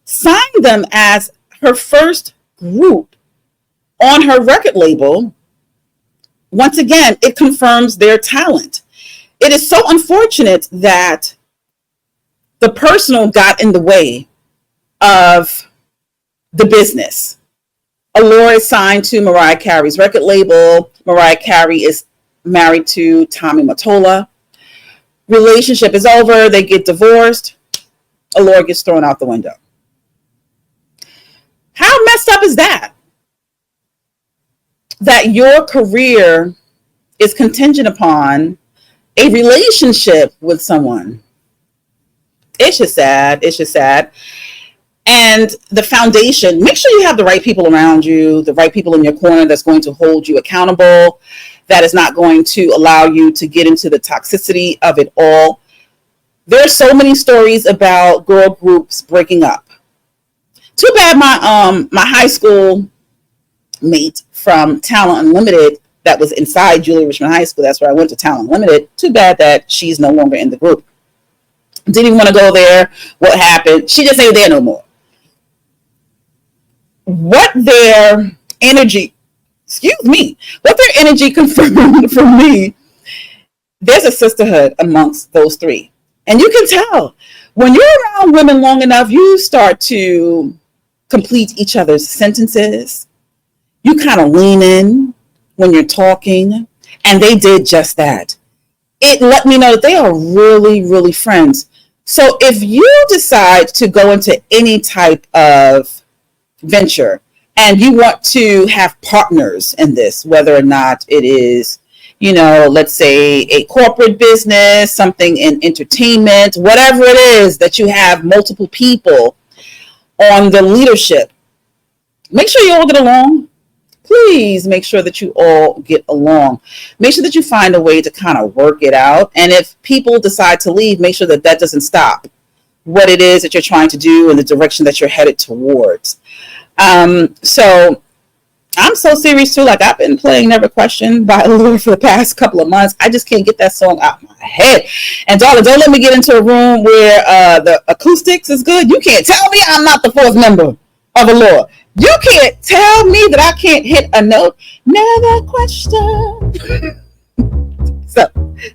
signed them as her first group on her record label, once again, it confirms their talent. It is so unfortunate that the personal got in the way of the business. Allure is signed to Mariah Carey's record label. Mariah Carey is married to Tommy Mottola. Relationship is over. They get divorced. Allure gets thrown out the window. How messed up is that? That your career is contingent upon a relationship with someone. It's just sad. It's just sad. And the foundation, make sure you have the right people around you, the right people in your corner that's going to hold you accountable, that is not going to allow you to get into the toxicity of it all. There are so many stories about girl groups breaking up. Too bad my high school mate from Talent Unlimited that was inside Julie Richmond High School, that's where I went to Talent Unlimited, too bad that she's no longer in the group. Didn't even want to go there. What happened? She just ain't there no more. What their energy confirmed for me, there's a sisterhood amongst those three. And you can tell when you're around women long enough, you start to complete each other's sentences. You kind of lean in when you're talking, and they did just that. It let me know that they are really, really friends. So if you decide to go into any type of venture and you want to have partners in this, whether or not it is, let's say a corporate business, something in entertainment, whatever it is that you have multiple people on the leadership, make sure you all get along. Please make sure that you all get along. Make sure that you find a way to kind of work it out. And if people decide to leave, make sure that doesn't stop what it is that you're trying to do and the direction that you're headed towards. So I'm so serious too. Like, I've been playing Never Question by Allure for the past couple of months. I just can't get that song out of my head. And darling, don't let me get into a room where the acoustics is good. You can't tell me I'm not the fourth member of Allure. You can't tell me that I can't hit a note. Never question. So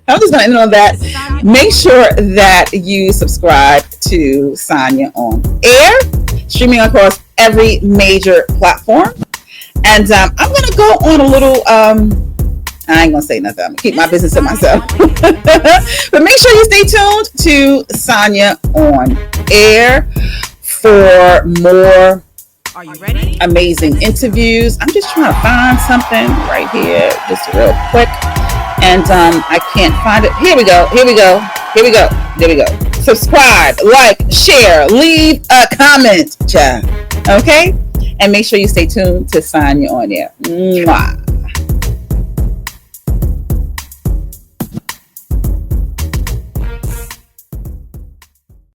I'm just going to end on that. Make sure that you subscribe to Sanya on Air, streaming across every major platform. And I'm going to go on a little, I ain't going to say nothing. I'm going to keep my business to myself. But make sure you stay tuned to Sanya on Air for more amazing interviews. I'm just trying to find something right here, just real quick. And I can't find it. Here we go. Subscribe, like, share, leave a comment, child. Okay? And make sure you stay tuned to Sanya on Air. Mwah.